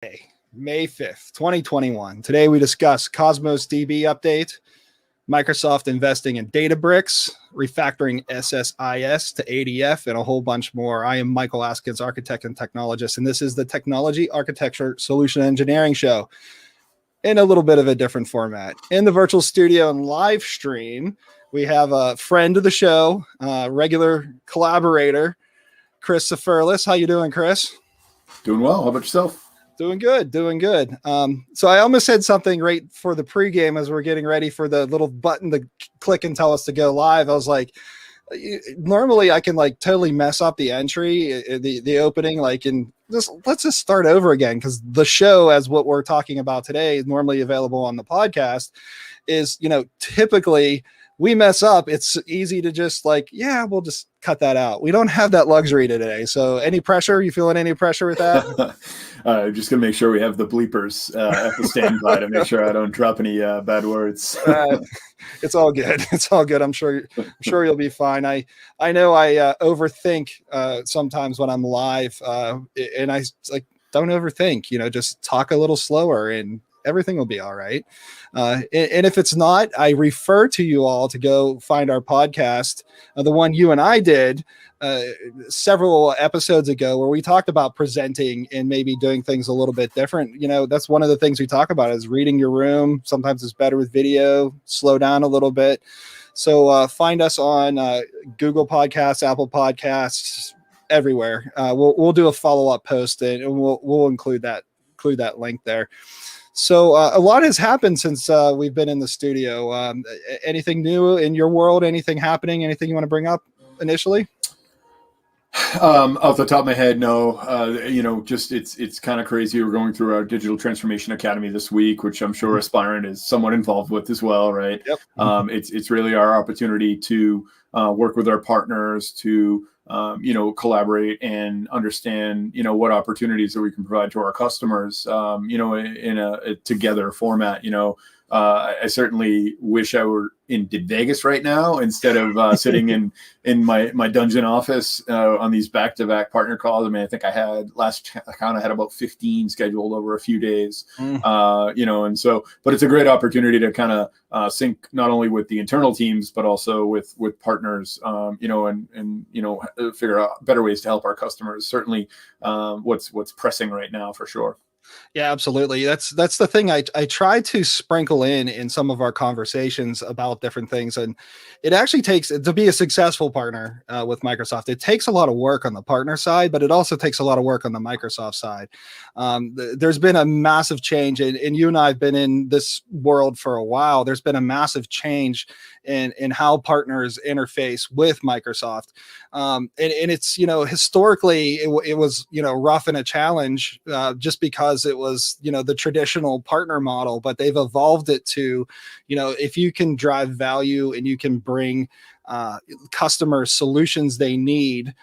Hey, May 5th, 2021. Today we discuss CosmosDB update, Microsoft investing in Databricks, refactoring SSIS to ADF, and a whole bunch more. I am Michael Askins, architect and technologist, and this is the Technology Architecture Solution Engineering Show in a little bit of a different format. In the virtual studio and live stream, we have a friend of the show, regular collaborator, Chris Sefurlis. How you doing, Chris? Doing well. How about yourself? Doing good. So I almost said something right for the pregame as we're getting ready for the little button to click and tell us to go live. I was like, normally I can like totally mess up the entry, the opening, like in this. Let's just start over again, because the show, as what we're talking about today, is normally available on the podcast. Is typically we mess up. It's easy to just we'll just cut that out. We don't have that luxury today. So any pressure? You feeling any pressure with that? Just gonna make sure we have the bleepers at the standby to make sure I don't drop any bad words. It's all good. It's all good. I'm sure you'll be fine. I know I overthink sometimes when I'm live, and I don't overthink. Just talk a little slower and everything will be all right. And if it's not, I refer to you all to go find our podcast, the one you and I did several episodes ago, where we talked about presenting and maybe doing things a little bit different. That's one of the things we talk about is reading your room. Sometimes it's better with video, slow down a little bit. So find us on Google Podcasts, Apple Podcasts, everywhere. We'll do a follow-up post and we'll include that link there. So a lot has happened since we've been in the studio. Anything new in your world? Anything happening? Anything you want to bring up initially? Off the top of my head, no. Just it's kind of crazy. We're going through our Digital Transformation Academy this week, which I'm sure Aspirant is somewhat involved with as well, right? Yep. It's really our opportunity to work with our partners to collaborate and understand, what opportunities that we can provide to our customers, in a together format. I certainly wish I were in Vegas right now instead of sitting in my dungeon office on these back-to-back partner calls. I mean, I think I had I had about 15 scheduled over a few days, and so, but it's a great opportunity to kind of sync not only with the internal teams, but also with partners, and figure out better ways to help our customers. Certainly what's pressing right now for sure. Yeah, absolutely. That's the thing I try to sprinkle in some of our conversations about different things. And it actually takes, to be a successful partner with Microsoft, it takes a lot of work on the partner side, but it also takes a lot of work on the Microsoft side. There's been a massive change, and you and I have been in this world for a while. There's been a massive change in how partners interface with Microsoft. And it's, historically it was, rough and a challenge just because it was, the traditional partner model, but they've evolved it to, if you can drive value and you can bring customers solutions they need,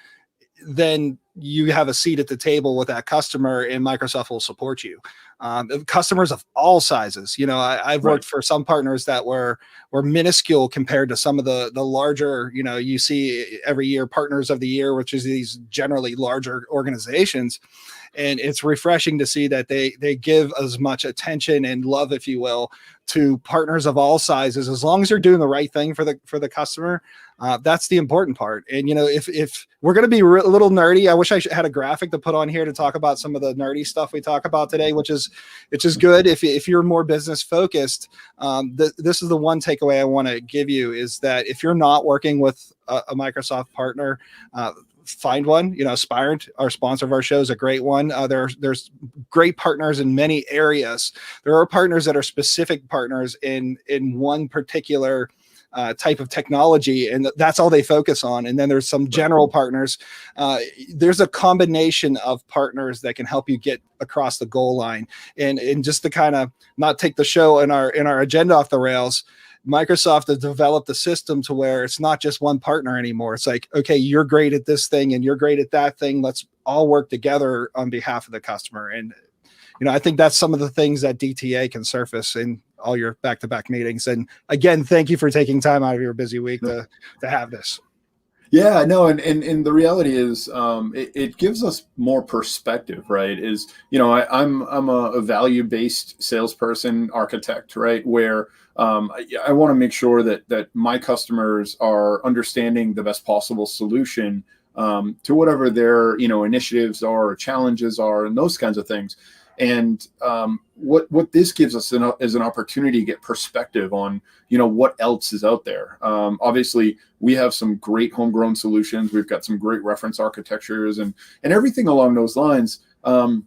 then you have a seat at the table with that customer and Microsoft will support you. Customers of all sizes. I've worked for some partners that were minuscule compared to some of the larger, you see every year partners of the year, which is these generally larger organizations. And it's refreshing to see that they give as much attention and love, if you will, to partners of all sizes, as long as you're doing the right thing for the customer. That's the important part. And, if we're going to be a little nerdy, I wish I had a graphic to put on here to talk about some of the nerdy stuff we talk about today, which is good. If you're more business focused, this is the one takeaway I want to give you, is that if you're not working with a Microsoft partner, find one. Aspirant, our sponsor of our show, is a great one. There's great partners in many areas. There are partners that are specific partners in one particular type of technology, and that's all they focus on. And then there's some general partners. There's a combination of partners that can help you get across the goal line. And just to kind of not take the show and our agenda off the rails, Microsoft has developed a system to where it's not just one partner anymore. It's like, okay, you're great at this thing and you're great at that thing. Let's all work together on behalf of the customer. And, I think that's some of the things that DTA can surface in all your back-to-back meetings. And again, thank you for taking time out of your busy week to have this. Yeah, no, and the reality is, it gives us more perspective, right? Is, I'm a value based salesperson, architect, right? Where I want to make sure that my customers are understanding the best possible solution to whatever their initiatives are, or challenges are, and those kinds of things. And what this gives us is an opportunity to get perspective on what else is out there. Obviously, we have some great homegrown solutions. We've got some great reference architectures and everything along those lines. But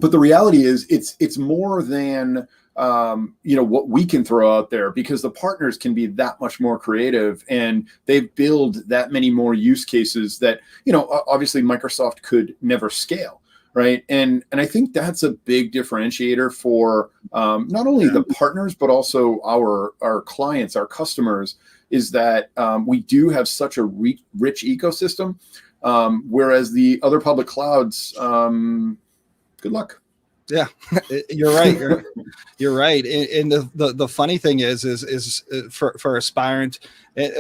the reality is, it's more than what we can throw out there, because the partners can be that much more creative, and they build that many more use cases that obviously Microsoft could never scale. Right. And I think that's a big differentiator for not only the partners, but also our clients, our customers, is that we do have such a rich ecosystem, whereas the other public clouds, good luck. Yeah, you're right. You're right. And the funny thing is for Aspirant,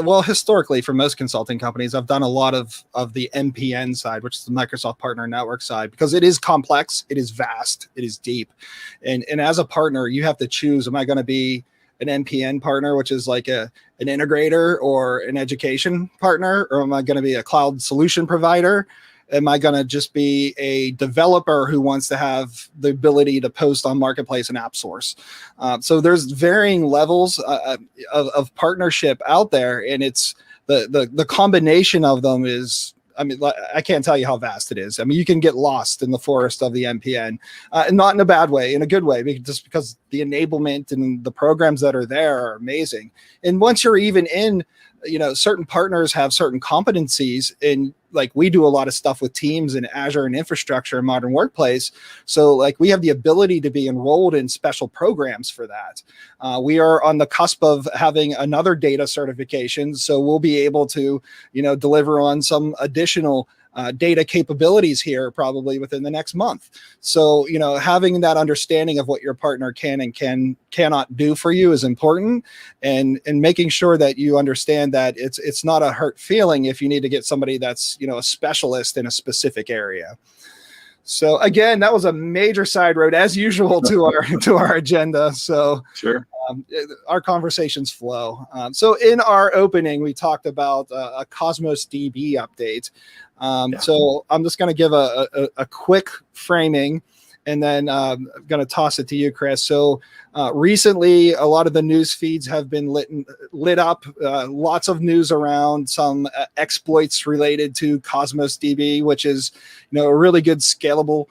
well, historically for most consulting companies, I've done a lot of the MPN side, which is the Microsoft Partner Network side, because it is complex, it is vast, it is deep. And as a partner, you have to choose, am I going to be an MPN partner, which is like an integrator or an education partner, or am I going to be a cloud solution provider? Am I going to just be a developer who wants to have the ability to post on Marketplace and app source? So there's varying levels of partnership out there, and it's the combination of them is, I mean, I can't tell you how vast it is. I mean, you can get lost in the forest of the MPN, and not in a bad way, in a good way, just because the enablement and the programs that are there are amazing. And once you're even in, certain partners have certain competencies, and like we do a lot of stuff with Teams and Azure and infrastructure and modern workplace. So like we have the ability to be enrolled in special programs for that. We are on the cusp of having another data certification. So we'll be able to, deliver on some additional data capabilities here probably within the next month. So, having that understanding of what your partner can and cannot do for you is important, and making sure that you understand that it's not a hurt feeling if you need to get somebody that's, a specialist in a specific area. So again, that was a major side road as usual to our agenda. So sure. Our conversations flow. So in our opening, we talked about a CosmosDB update. So I'm just going to give a quick framing, and then I'm going to toss it to you, Chris. So recently, a lot of the news feeds have been lit up. Lots of news around some exploits related to CosmosDB, which is, a really good scalable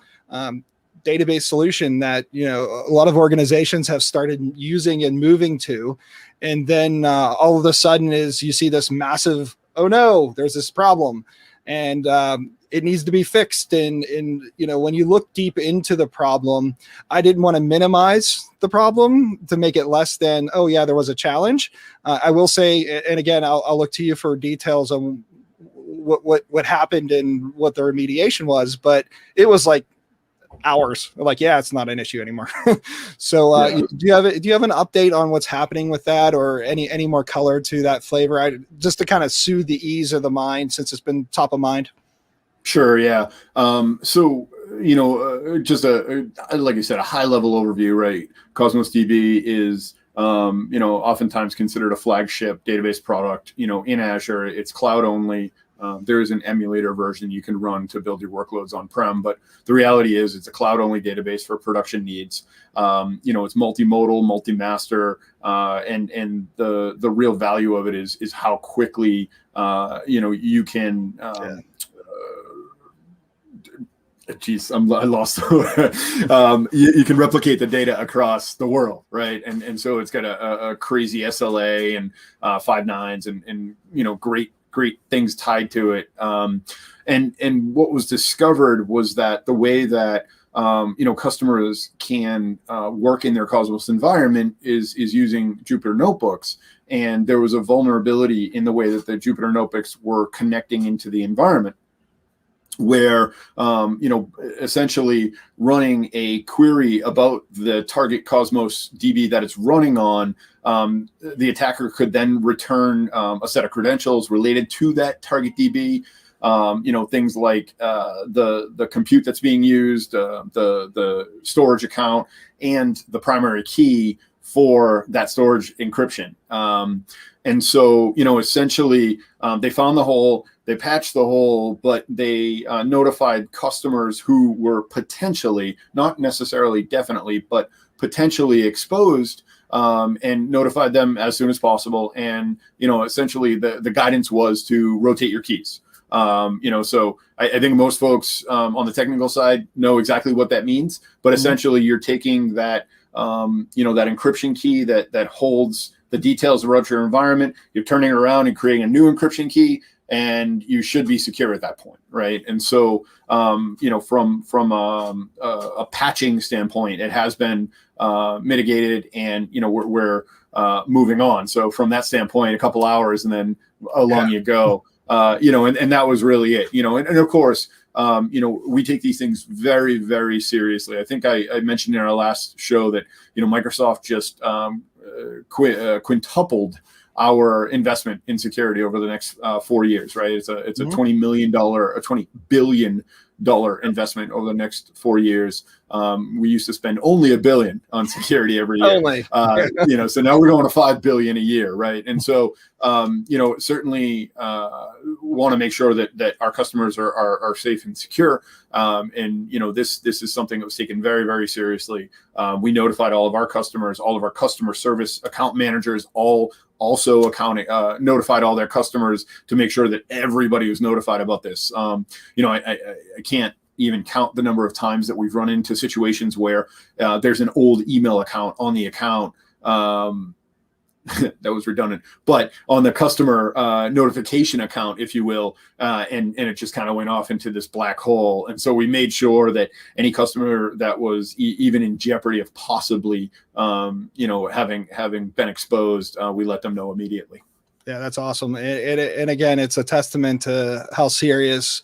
database solution that a lot of organizations have started using and moving to. And then all of a sudden is you see this massive, oh no, there's this problem, and it needs to be fixed. And when you look deep into the problem, I didn't want to minimize the problem to make it less than, oh yeah, there was a challenge. I will say, and again, I'll look to you for details on what happened and what the remediation was, but it was like hours. Like, yeah, it's not an issue anymore. So do you have an update on what's happening with that, or any more color to that flavor? Just to kind of soothe the ease of the mind, since it's been top of mind. Sure. Yeah. So, just like you said, a high level overview, right? CosmosDB is, oftentimes considered a flagship database product, in Azure. It's cloud only. There is an emulator version you can run to build your workloads on-prem, but the reality is it's a cloud-only database for production needs. It's multimodal, multi-master, and the real value of it is how quickly you can. I lost. You can replicate the data across the world, right? And so it's got a crazy SLA and 5 nines and great things tied to it. And what was discovered was that the way that customers can work in their Cosmos environment is using Jupyter notebooks. And there was a vulnerability in the way that the Jupyter notebooks were connecting into the environment. where essentially running a query about the target Cosmos DB that it's running on, the attacker could then return a set of credentials related to that target DB. Things like the compute that's being used, the storage account, and the primary key for that storage encryption. And so, essentially, they found the hole, they patched the hole, but they notified customers who were potentially, not necessarily definitely, but potentially exposed, and notified them as soon as possible. And, essentially the guidance was to rotate your keys. So I think most folks on the technical side know exactly what that means, but essentially you're taking that, that encryption key that holds the details about your environment, you're turning it around and creating a new encryption key, and you should be secure at that point, right? And so, from a patching standpoint, it has been mitigated, and we're moving on. So from that standpoint, a couple hours, and then along you go. And that was really it. And of course, we take these things very, very seriously. I think I mentioned in our last show that Microsoft just quintupled our investment in security over the next 4 years, right? It's a $20 billion investment over the next 4 years. We used to spend only $1 billion on security every year. So now we're going to $5 billion a year, right? And so, certainly want to make sure that our customers are safe and secure. This is something that was taken very, very seriously. We notified all of our customers, all of our customer service account managers, also notified all their customers to make sure that everybody was notified about this. I can't even count the number of times that we've run into situations where there's an old email account on the account. That was redundant, but on the customer notification account, if you will, and it just kind of went off into this black hole. And so we made sure that any customer that was even in jeopardy of possibly, having been exposed, we let them know immediately. Yeah, that's awesome. And again, it's a testament to how serious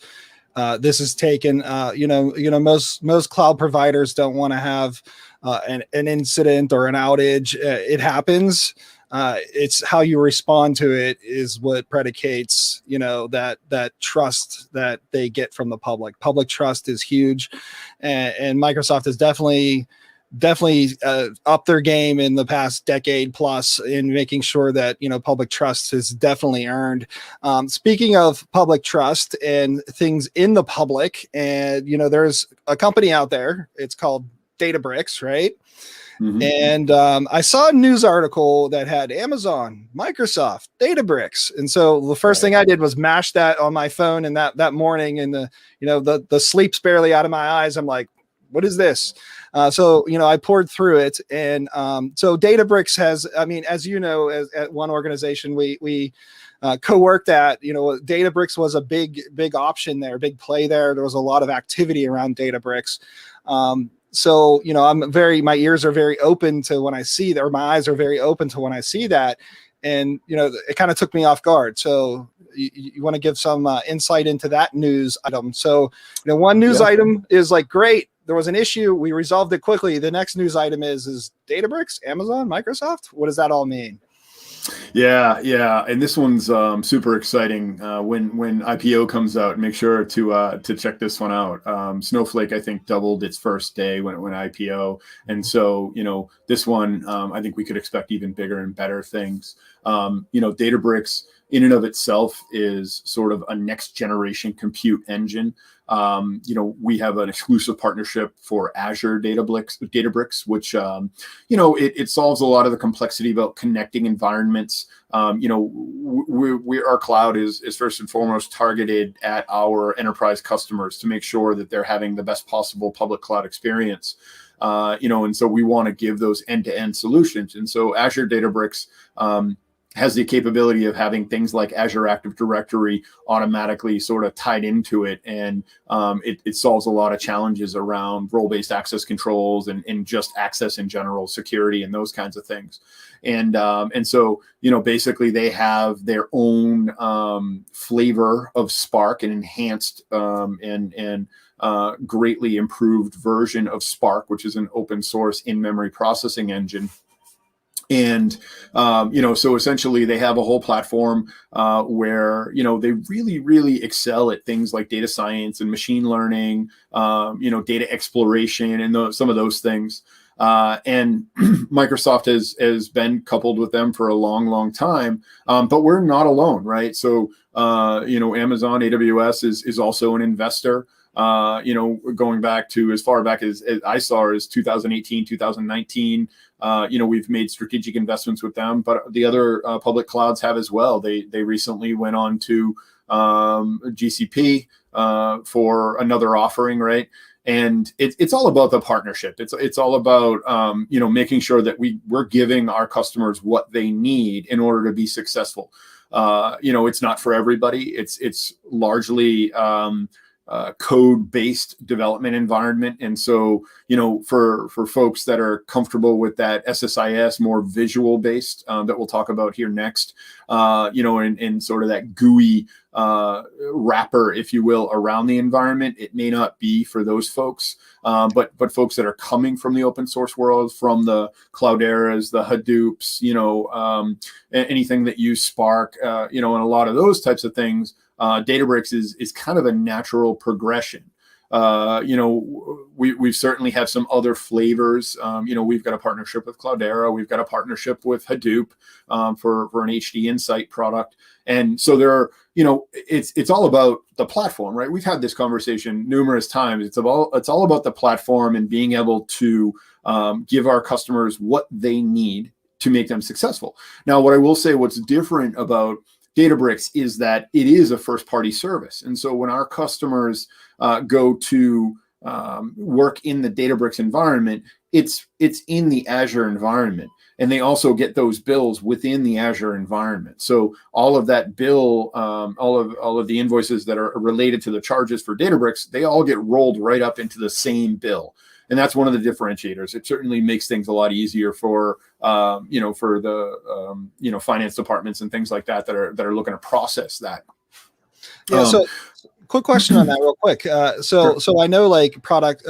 this is taken. Most cloud providers don't want to have an incident or an outage. It happens. It's how you respond to it is what predicates, that trust that they get from the public. Public trust is huge, and Microsoft has definitely upped their game in the past decade plus in making sure that public trust is definitely earned. Speaking of public trust and things in the public, and there's a company out there. It's called Databricks, right? Mm-hmm. And I saw a news article that had Amazon, Microsoft, Databricks, and so the first thing I did was mash that on my phone. And that morning, and the sleep's barely out of my eyes. I'm like, what is this? So I poured through it, and so Databricks has, as at one organization we co-worked at, Databricks was a big option there, big play there. There was a lot of activity around Databricks. So, my ears are very open to when I see that, or my eyes are very open to when I see that. And, it kind of took me off guard. So you want to give some insight into that news item. So, one news item is like, great, there was an issue, we resolved it quickly. The next news item is Databricks, Amazon, Microsoft. What does that all mean? Yeah, and this one's super exciting. When IPO comes out, make sure to check this one out. Snowflake, I think, doubled its first day when IPO, and so this one, I think we could expect even bigger and better things. Databricks in and of itself is sort of a next generation compute engine. We have an exclusive partnership for Azure Databricks, which, it solves a lot of the complexity about connecting environments. Our cloud is first and foremost targeted at our enterprise customers to make sure that they're having the best possible public cloud experience. And so we want to give those end-to-end solutions. And so Azure Databricks, has the capability of having things like Azure Active Directory automatically sort of tied into it. And it solves a lot of challenges around role-based access controls and just access in general, security and those kinds of things. And so, basically they have their own flavor of Spark, an enhanced and greatly improved version of Spark, which is an open source in-memory processing engine. And, so essentially they have a whole platform where, they really, really excel at things like data science and machine learning, data exploration and some of those things. And Microsoft has been coupled with them for a long, long time. But we're not alone, right? So, Amazon AWS is also an investor. Going back to as far back as I saw as 2018, 2019, we've made strategic investments with them, but the other public clouds have as well. They recently went on to GCP for another offering, right? And it's all about the partnership. It's all about making sure that we're giving our customers what they need in order to be successful. It's not for everybody. It's largely code-based development environment. And so, for folks that are comfortable with that SSIS, more visual-based, that we'll talk about here next, and sort of that GUI wrapper, if you will, around the environment, it may not be for those folks. But folks that are coming from the open source world, from the Clouderas, the Hadoops, anything that use Spark, and a lot of those types of things, Databricks is kind of a natural progression. We certainly have some other flavors. We've got a partnership with Cloudera. We've got a partnership with Hadoop for an HD Insight product. And so there are, it's all about the platform, right? We've had this conversation numerous times. It's all about the platform and being able to give our customers what they need to make them successful. Now, what I will say, what's different about Databricks is that it is a first-party service. And so when our customers go to work in the Databricks environment, it's in the Azure environment. And they also get those bills within the Azure environment. So all of that bill, all of the invoices that are related to the charges for Databricks, they all get rolled right up into the same bill. And that's one of the differentiators. It certainly makes things a lot easier for for the finance departments and things like that are looking to process that. Yeah. So, quick question on that, real quick. Sure. So I know like product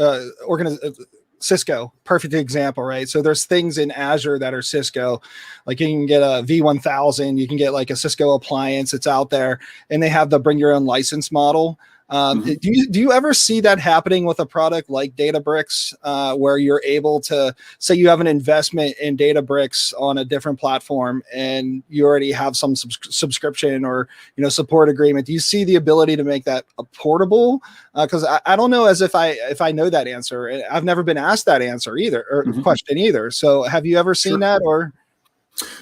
Cisco, perfect example, right? So there's things in Azure that are Cisco, like you can get a V1000, you can get like a Cisco appliance that's out there, and they have the bring your own license model. Do you ever see that happening with a product like Databricks, where you're able to say you have an investment in Databricks on a different platform and you already have some subscription or support agreement? Do you see the ability to make that portable? Because I don't know as if I know that answer. I've never been asked that answer either, or question either. So have you ever seen that? Or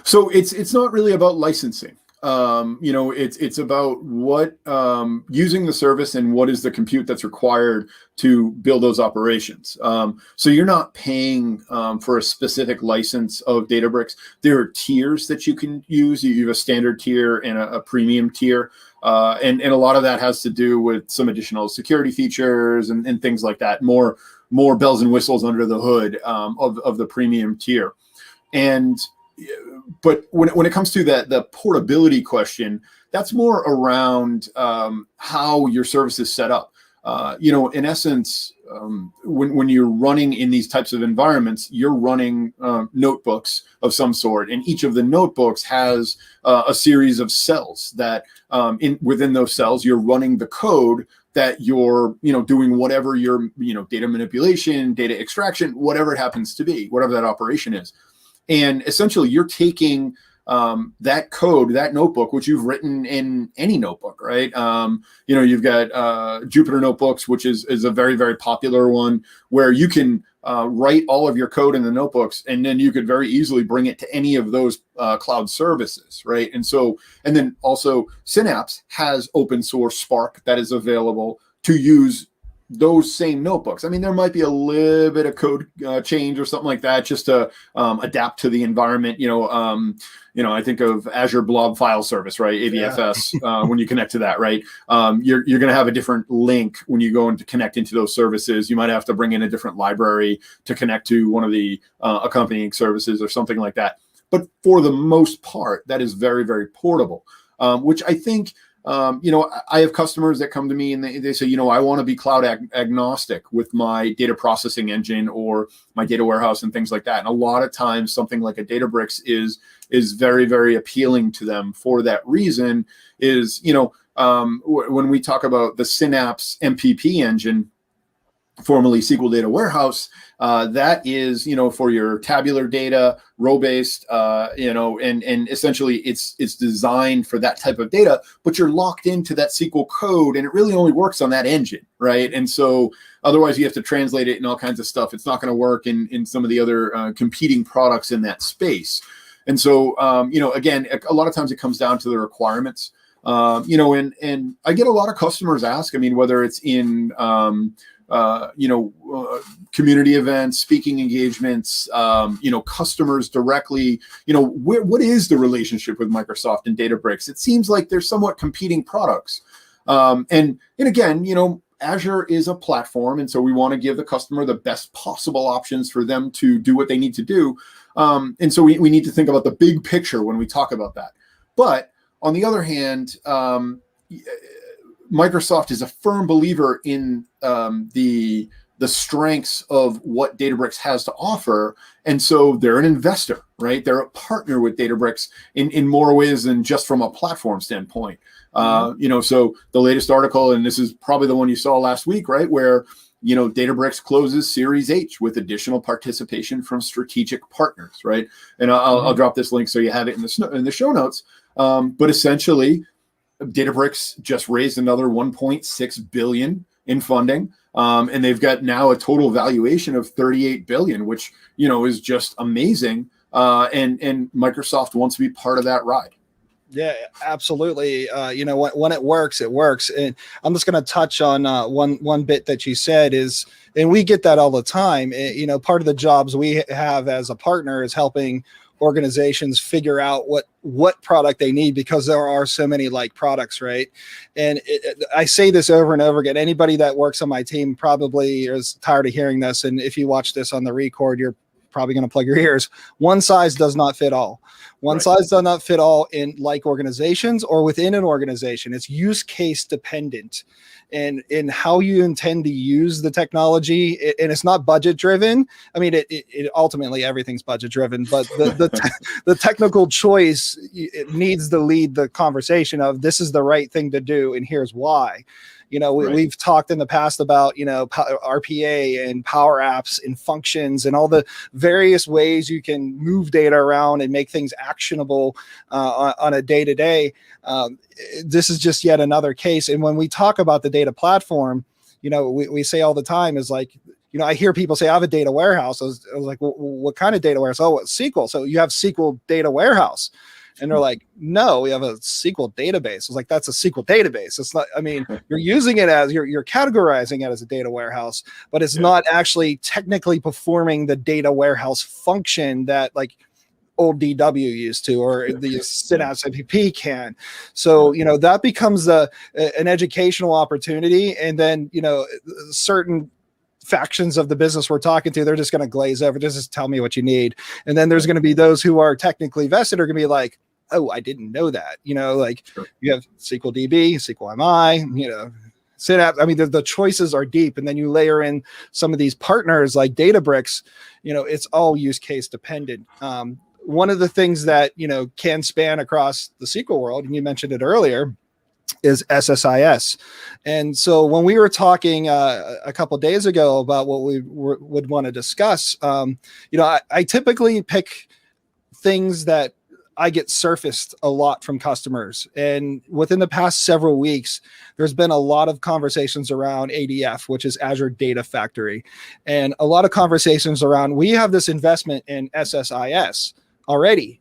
so it's not really about licensing. It's about what using the service and what is the compute that's required to build those operations. So you're not paying for a specific license of Databricks. There are tiers that you can use. You have a standard tier and a premium tier. And a lot of that has to do with some additional security features and things like that. More bells and whistles under the hood of the premium tier. But when it comes to the portability question, that's more around how your service is set up. In essence, when you're running in these types of environments, you're running notebooks of some sort, and each of the notebooks has a series of cells that within those cells, you're running the code that you're doing whatever your data manipulation, data extraction, whatever it happens to be, whatever that operation is. And essentially, you're taking that code, that notebook, which you've written in any notebook, right? You've got Jupyter Notebooks, which is a very, very popular one, where you can write all of your code in the notebooks, and then you could very easily bring it to any of those cloud services, right? And then also Synapse has open source Spark that is available to use those same notebooks. I mean, there might be a little bit of code change or something like that, just to adapt to the environment. I think of Azure Blob File Service, right? ABFS. Yeah. When you connect to that, right? You're going to have a different link when you go into connect into those services. You might have to bring in a different library to connect to one of the accompanying services or something like that. But for the most part, that is very, very portable, which I think. I have customers that come to me and they say, I want to be cloud agnostic with my data processing engine or my data warehouse and things like that. And a lot of times something like a Databricks is very, very appealing to them for that reason is, when we talk about the Synapse MPP engine, formerly SQL Data Warehouse, that is, for your tabular data, row-based, and essentially it's designed for that type of data, but you're locked into that SQL code and it really only works on that engine, right? And so otherwise you have to translate it and all kinds of stuff. It's not going to work in some of the other competing products in that space. And so, again, a lot of times it comes down to the requirements, and I get a lot of customers ask, whether it's in, community events, speaking engagements, customers directly, what is the relationship with Microsoft and Databricks? It seems like they're somewhat competing products. And again, Azure is a platform. And so we want to give the customer the best possible options for them to do what they need to do. And so we need to think about the big picture when we talk about that. But on the other hand, Microsoft is a firm believer in the strengths of what Databricks has to offer. And so they're an investor, right? They're a partner with Databricks in more ways than just from a platform standpoint. So the latest article, and this is probably the one you saw last week, right? Where, Databricks closes Series H with additional participation from strategic partners, right? And I'll drop this link so you have it in the show notes. But essentially, Databricks just raised another 1.6 billion in funding, and they've got now a total valuation of 38 billion, which is just amazing. And Microsoft wants to be part of that ride. Yeah, absolutely. When it works, it works. And I'm just going to touch on one bit that you said is, and we get that all the time. Part of the jobs we have as a partner is helping organizations figure out what product they need, because there are so many like products, right? And I say this over and over again. Anybody that works on my team probably is tired of hearing this. And if you watch this on the record, you're probably going to plug your ears. One size does not fit all. One size does not fit all in like organizations or within an organization. It's use case dependent and in how you intend to use the technology. And it's not budget driven. It ultimately everything's budget driven, but the technical choice, it needs to lead the conversation of this is the right thing to do. And here's why. We've talked in the past about, RPA and Power Apps and functions and all the various ways you can move data around and make things actionable on a day-to-day. This is just yet another case. And when we talk about the data platform, we say all the time is like, I hear people say, I have a data warehouse. I was like, well, what kind of data warehouse? Oh, SQL. So you have SQL data warehouse. And they're like, no, we have a SQL database. I was like, that's a SQL database. It's not, you're using it as you're categorizing it as a data warehouse, but it's not actually technically performing the data warehouse function that like old DW used to, or the Synapse MPP can. So, that becomes an educational opportunity. And then, certain factions of the business we're talking to, they're just going to glaze over. Just tell me what you need. And then there's going to be those who are technically vested are going to be like, oh, I didn't know that. You have SQL DB, SQL MI, Synapse. The choices are deep. And then you layer in some of these partners like Databricks, it's all use case dependent. One of the things that, can span across the SQL world, and you mentioned it earlier, is SSIS. And so when we were talking a couple of days ago about what we would want to discuss, I typically pick things that I get surfaced a lot from customers. And within the past several weeks, there's been a lot of conversations around ADF, which is Azure Datafactory, and a lot of conversations around, we have this investment in SSIS already.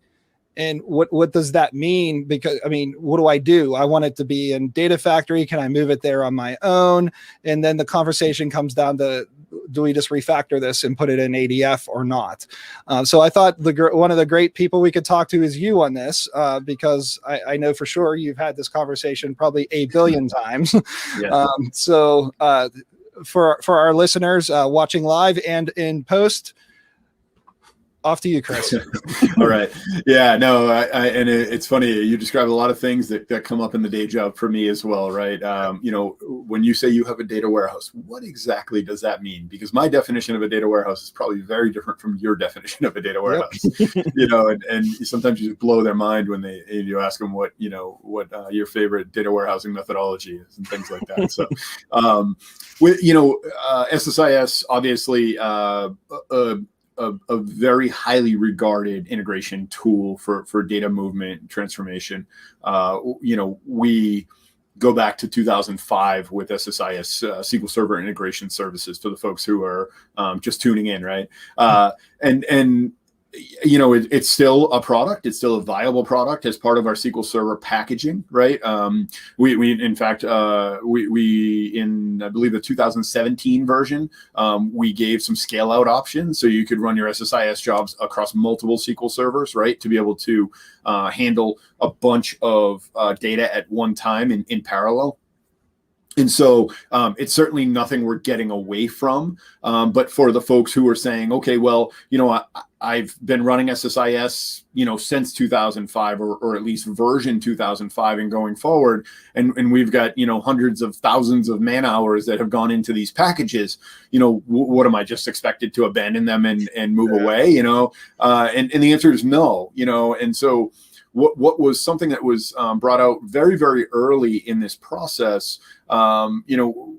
And what does that mean? Because I mean, what do I do? I want it to be in Datafactory. Can I move it there on my own? And then the conversation comes down to, do we just refactor this and put it in ADF or not? So I thought one of the great people we could talk to is you on this, because I know for sure you've had this conversation probably a billion times. Yeah. For our listeners watching live and in post, off to you, Chris. All right. Yeah, no, and it's funny. You described a lot of things that come up in the day job for me as well, right? When you say you have a data warehouse, what exactly does that mean? Because my definition of a data warehouse is probably very different from your definition of a data warehouse. Yep. And sometimes you just blow their mind when you ask them what your favorite data warehousing methodology is and things like that. So, SSIS obviously. A very highly regarded integration tool for data movement and transformation. We go back to 2005 with SSIS, SQL Server Integration Services, for the folks who are just tuning in, right? It's still a product. It's still a viable product as part of our SQL Server packaging, right? We in fact, in I believe the 2017 version, we gave some scale out options, so you could run your SSIS jobs across multiple SQL servers, right, to be able to handle a bunch of data at one time in parallel. And so it's certainly nothing we're getting away from. But for the folks who are saying, okay, well, I've been running SSIS, since 2005 or at least version 2005 and going forward. And we've got, hundreds of thousands of man hours that have gone into these packages. What am I just expected to abandon them and move away? And the answer is no, and so what was something that was brought out very, very early in this process, Datafactory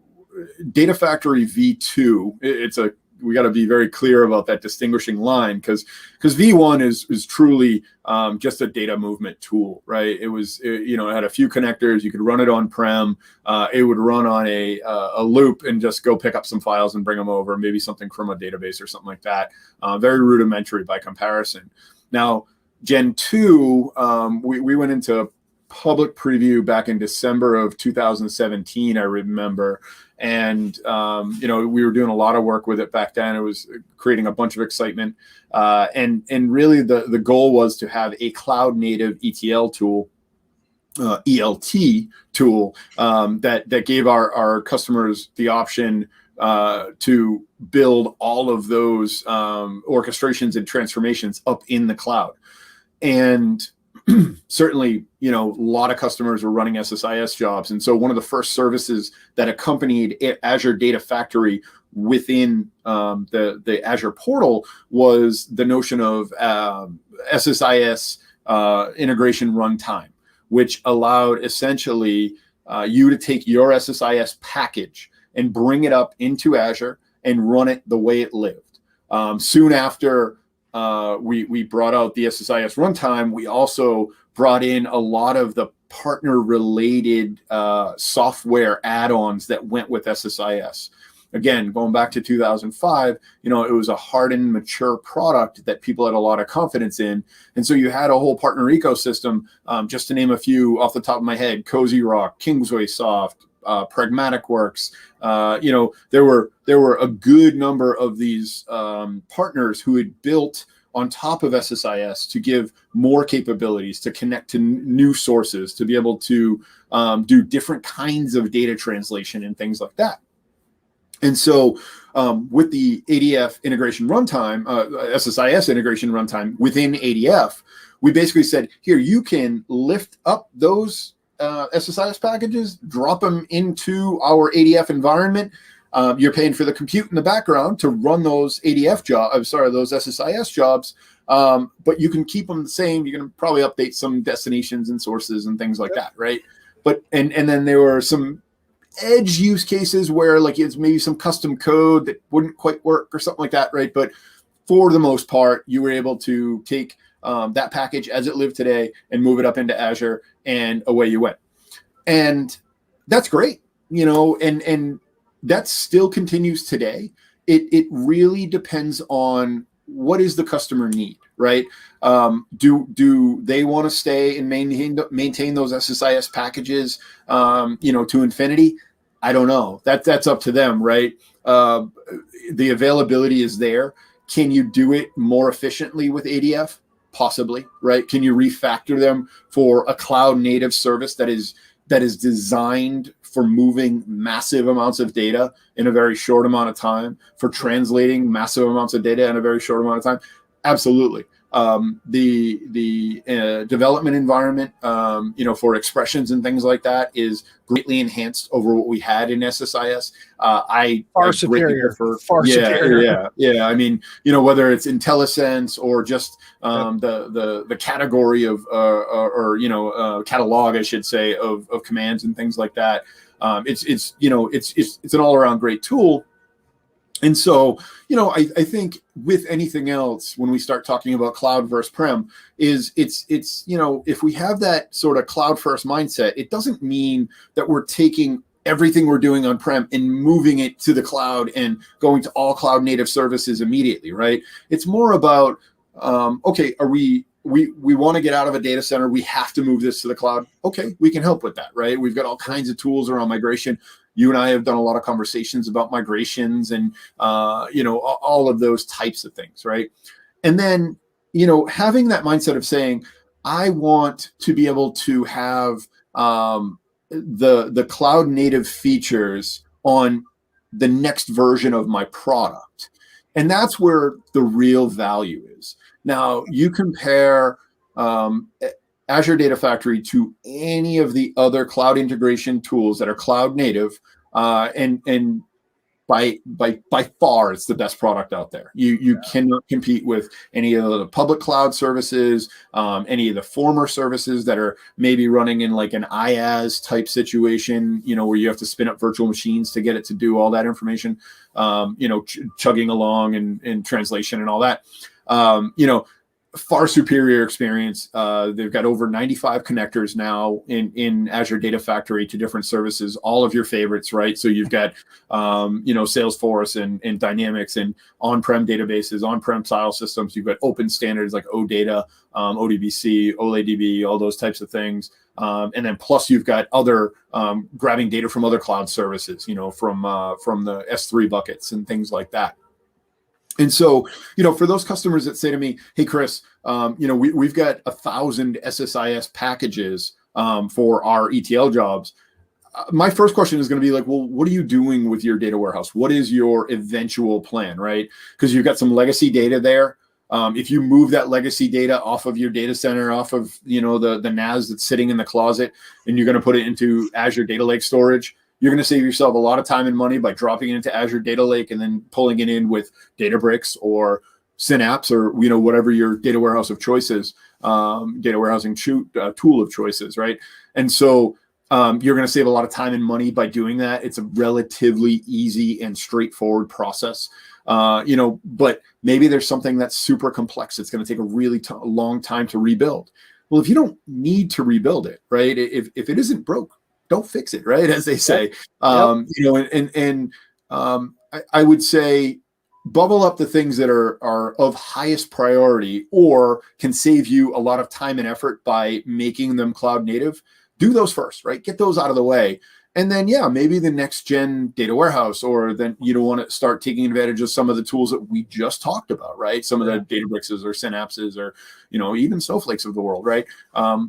V2, we got to be very clear about that distinguishing line, because V1 is truly just a data movement tool, right? It had a few connectors. You could run it on-prem. It would run on a loop and just go pick up some files and bring them over, maybe something from a database or something like that. Very rudimentary by comparison. Now, Gen 2, we went into public preview back in December of 2017, I remember. And, we were doing a lot of work with it back then. It was creating a bunch of excitement. And really the goal was to have a cloud native ETL tool, ELT tool, that gave our customers the option to build all of those orchestrations and transformations up in the cloud. And certainly, a lot of customers were running SSIS jobs. And so one of the first services that accompanied Azure Datafactory within the Azure portal was the notion of SSIS integration runtime, which allowed essentially you to take your SSIS package and bring it up into Azure and run it the way it lived. Soon after we brought out the SSIS runtime, we also brought in a lot of the partner-related software add-ons that went with SSIS. Again, going back to 2005, it was a hardened, mature product that people had a lot of confidence in. And so you had a whole partner ecosystem, just to name a few off the top of my head: Cozy Rock, Kingsway Soft, Pragmatic Works. There were a good number of these partners who had built on top of SSIS to give more capabilities, to connect to new sources, to be able to do different kinds of data translation and things like that. And so with the ADF integration runtime, SSIS integration runtime within ADF, we basically said, here, you can lift up those SSIS packages, drop them into our ADF environment. You're paying for the compute in the background to run those those SSIS jobs, but you can keep them the same. You can probably update some destinations and sources and things like that, right? But and then there were some edge use cases where it's maybe some custom code that wouldn't quite work or something like that, right? But for the most part, you were able to take that package as it lived today and move it up into Azure, and away you went. And that's great, and that still continues today. It really depends on what is the customer need, right? Do they want to stay and maintain those SSIS packages, to infinity? I don't know. That's up to them, right? The availability is there. Can you do it more efficiently with ADF? Possibly, right? Can you refactor them for a cloud native service that is designed for moving massive amounts of data in a very short amount of time, for translating massive amounts of data in a very short amount of time? Absolutely. The development environment, for expressions and things like that is greatly enhanced over what we had in SSIS. I superior. Prefer, far superior. Yeah. I mean, whether it's IntelliSense or just the category of catalog, I should say, of commands and things like that. It's an all around great tool. And so, I think with anything else, when we start talking about cloud versus prem, it's if we have that sort of cloud first mindset, it doesn't mean that we're taking everything we're doing on prem and moving it to the cloud and going to all cloud native services immediately, right? It's more about, okay, we want to get out of a data center, we have to move this to the cloud. Okay, we can help with that, right? We've got all kinds of tools around migration. You and I have done a lot of conversations about migrations and, all of those types of things, right? And then, having that mindset of saying, I want to be able to have the cloud native features on the next version of my product. And that's where the real value is. Now, you compare Azure Data Factory to any of the other cloud integration tools that are cloud native, and by far, it's the best product out there. You cannot compete with any of the public cloud services, any of the former services that are maybe running in like an IaaS type situation, where you have to spin up virtual machines to get it to do all that information, chugging along and translation and all that. Far superior experience. They've got over 95 connectors now in Azure Data Factory to different services, all of your favorites, right? So you've got, Salesforce and Dynamics and on-prem databases, on-prem file systems. You've got open standards like OData, ODBC, OLADB, all those types of things. And then plus you've got other grabbing data from other cloud services, from the S3 buckets and things like that. And so, for those customers that say to me, hey, Chris, we've got 1,000 SSIS packages for our ETL jobs. My first question is going to be like, well, what are you doing with your data warehouse? What is your eventual plan, right? Because you've got some legacy data there. If you move that legacy data off of your data center, off of, the NAS that's sitting in the closet, and you're going to put it into Azure Data Lake storage, you're going to save yourself a lot of time and money by dropping it into Azure Data Lake and then pulling it in with Databricks or Synapse or, whatever your data warehouse of choice is, data warehousing tool of choices, right? And so you're going to save a lot of time and money by doing that. It's a relatively easy and straightforward process, but maybe there's something that's super complex. It's going to take a really long time to rebuild. Well, if you don't need to rebuild it, right? If it isn't broke, don't fix it, right? As they say, I would say bubble up the things that are of highest priority or can save you a lot of time and effort by making them cloud native. Do those first, right? Get those out of the way. And then, maybe the next gen data warehouse, or then you don't want to start taking advantage of some of the tools that we just talked about, right? Some of the Databrickses or Synapses or, even Snowflakes of the world, right?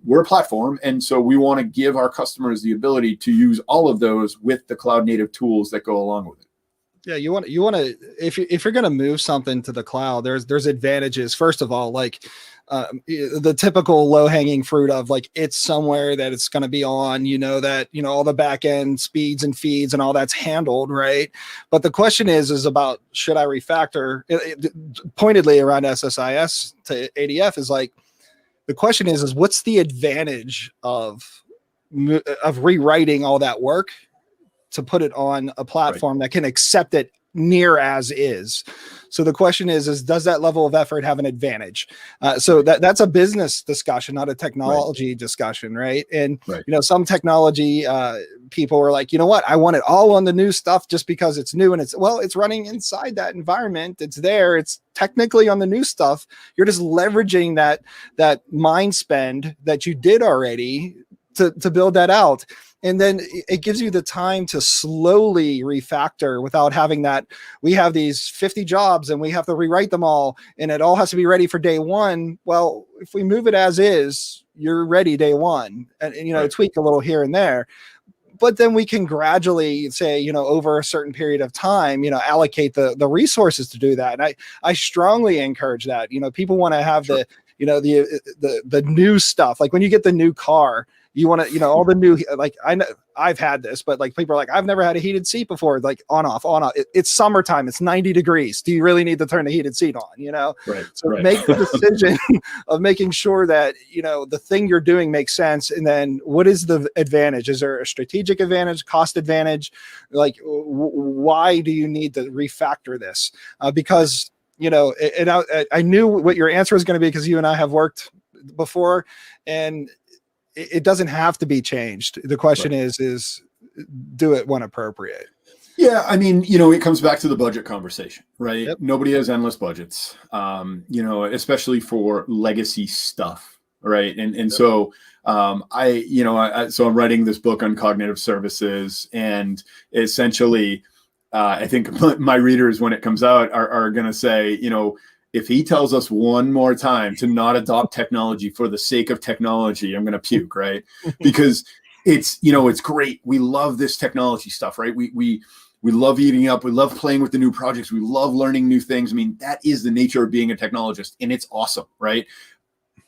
We're a platform. And so we want to give our customers the ability to use all of those with the cloud native tools that go along with it. Yeah, you want to if you're going to move something to the cloud, there's advantages. First of all, like the typical low hanging fruit of like it's somewhere that it's going to be on, that all the back end speeds and feeds and all that's handled, right? But the question is about should I refactor pointedly around SSIS to ADF is like the question is what's the advantage of rewriting all that work to put it on a platform that can accept it near as is. So the question is does that level of effort have an advantage? So that's a business discussion, not a technology discussion, right? And some technology people are like, you know what, I want it all on the new stuff just because it's new, and it's running inside that environment. It's there. It's technically on the new stuff. You're just leveraging that mind spend that you did already to build that out. And then it gives you the time to slowly refactor without having that. We have these 50 jobs and we have to rewrite them all, and it all has to be ready for day one. Well, if we move it as is, you're ready day one, and tweak a little here and there. But then we can gradually say, over a certain period of time, allocate the resources to do that. And I strongly encourage that. People want to have the new stuff. Like when you get the new car, you want to, all the new, like I know I've had this, but like people are like, I've never had a heated seat before, like on off. It's summertime. It's 90 degrees. Do you really need to turn the heated seat on? Make the decision of making sure that, the thing you're doing makes sense. And then what is the advantage? Is there a strategic advantage, cost advantage? Like, why do you need to refactor this? Because, and I knew what your answer was going to be because you and I have worked before, and it doesn't have to be changed. The question is do it when appropriate. Yeah. I mean, it comes back to the budget conversation, right? Yep. Nobody has endless budgets, especially for legacy stuff. Right. And so, so I'm writing this book on cognitive services, and essentially, I think my readers, when it comes out, are going to say, if he tells us one more time to not adopt technology for the sake of technology, I'm going to puke, right? Because it's great. We love this technology stuff, right? We love eating up. We love playing with the new projects. We love learning new things. I mean, that is the nature of being a technologist, and it's awesome, right?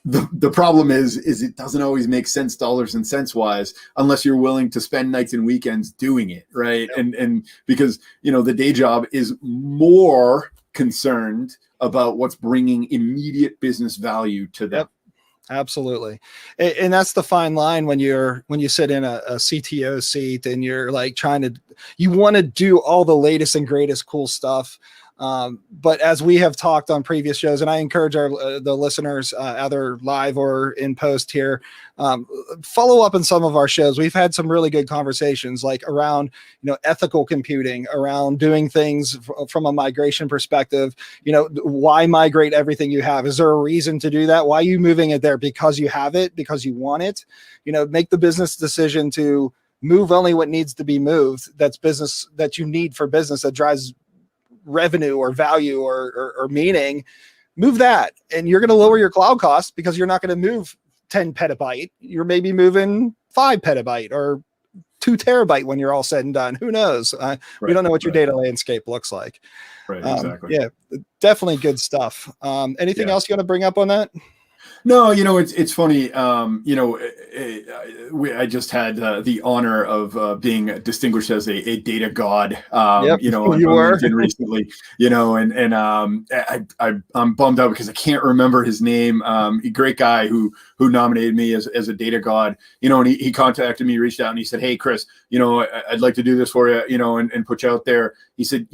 The problem is it doesn't always make sense dollars and cents wise unless you're willing to spend nights and weekends doing it, right? Yep. And because the day job is more concerned about what's bringing immediate business value to them. Yep. Absolutely. And that's the fine line when you sit in a CTO seat and you're like you want to do all the latest and greatest cool stuff. But as we have talked on previous shows, and I encourage the listeners, either live or in post here, follow up on some of our shows. We've had some really good conversations, like around, ethical computing, around doing things from a migration perspective. Why migrate everything you have? Is there a reason to do that? Why are you moving it there? Because you have it, because you want it, make the business decision to move only what needs to be moved. That's business that you need for business that drives revenue or value or meaning. Move that, and you're going to lower your cloud costs because you're not going to move 10 petabyte. You're maybe moving 5 petabyte or 2 terabyte when you're all said and done. Who knows? We don't know what your data landscape looks like. Right. Exactly. Yeah, definitely good stuff. Anything else you want to bring up on that? No, it's funny. I just had the honor of being distinguished as a data god. On LinkedIn recently. I'm bummed out because I can't remember his name. A great guy who nominated me as a data god. And he contacted me, reached out, and he said, "Hey, Chris, I'd like to do this for you. And put you out there." He said,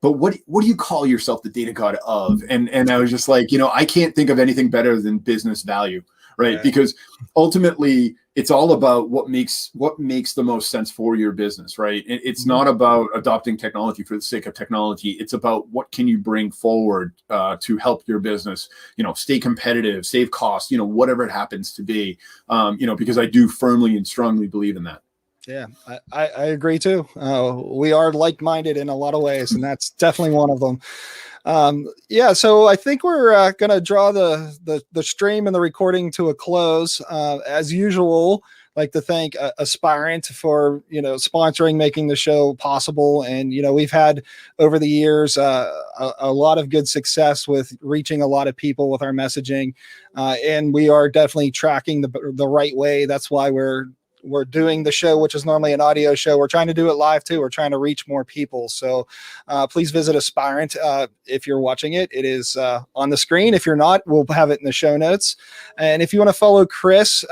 "But what do you call yourself the data god of?" And I was just like, I can't think of anything better than business value, right? Because ultimately it's all about what makes the most sense for your business, right? It's not about adopting technology for the sake of technology. It's about what can you bring forward to help your business, stay competitive, save costs, whatever it happens to be, because I do firmly and strongly believe in that. Yeah, I agree too. We are like-minded in a lot of ways, and that's definitely one of them. So I think we're going to draw the stream and the recording to a close. As usual, like to thank Aspirant for sponsoring, making the show possible, and we've had over the years a lot of good success with reaching a lot of people with our messaging, and we are definitely tracking the right way. That's why we're we're doing the show, which is normally an audio show. We're trying to do it live too. We're trying to reach more people. So please visit Aspirant. If you're watching it, it is on the screen. If you're not, we'll have it in the show notes. And if you want to follow Chris,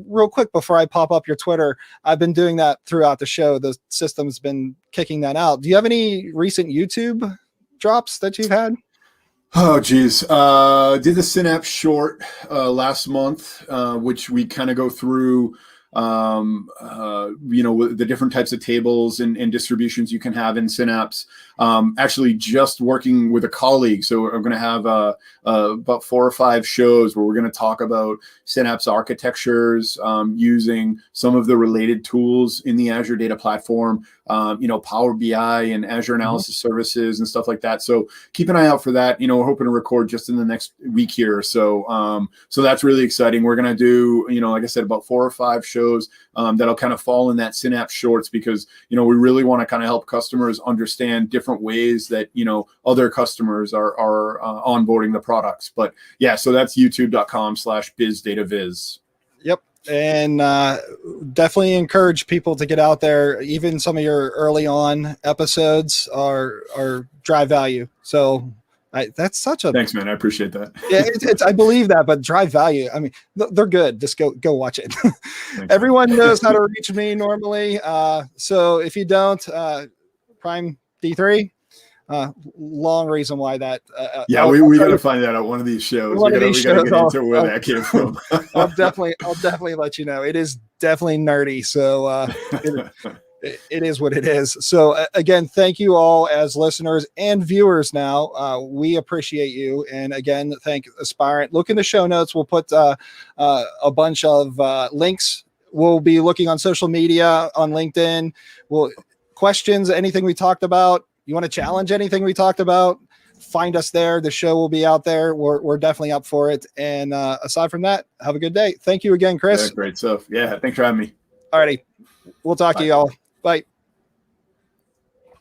real quick before I pop up your Twitter, I've been doing that throughout the show. The system's been kicking that out. Do you have any recent YouTube drops that you've had? Oh, geez. Did the Synapse short last month, which we kind of go through, the different types of tables and distributions you can have in Synapse. Actually, just working with a colleague. So I'm going to have about 4 or 5 shows where we're going to talk about Synapse architectures, using some of the related tools in the Azure Data Platform, Power BI and Azure Analysis Services and stuff like that. So keep an eye out for that. We're hoping to record just in the next week here or so. So that's really exciting. We're going to do, like I said, about 4 or 5 shows that'll kind of fall in that Synapse shorts, because, we really want to kind of help customers understand different ways that, other customers are onboarding the products. But yeah, so that's youtube.com/bizdataviz. Yep. And definitely encourage people to get out there. Even some of your early on episodes are drive value. So that's such a thanks, man. I appreciate that. Yeah, it's I believe that, but drive value. I mean, they're good. Just go watch it. Everyone knows how to reach me normally. So if you don't, Prime D3. Long reason why that. We got to find that out one of these shows. We got to get into where that came from. I'll definitely let you know. It is definitely nerdy. So it is what it is. So again, thank you all as listeners and viewers now. We appreciate you. And again, thank Aspirant. Look in the show notes. We'll put a bunch of links. We'll be looking on social media, on LinkedIn. Questions, anything we talked about. You want to challenge anything we talked about, find us there. The show will be out there. We're definitely up for it. And aside from that, have a good day. Thank you again, Chris. Yeah, great stuff. Yeah, thanks for having me. All righty. We'll talk to you all. Bye.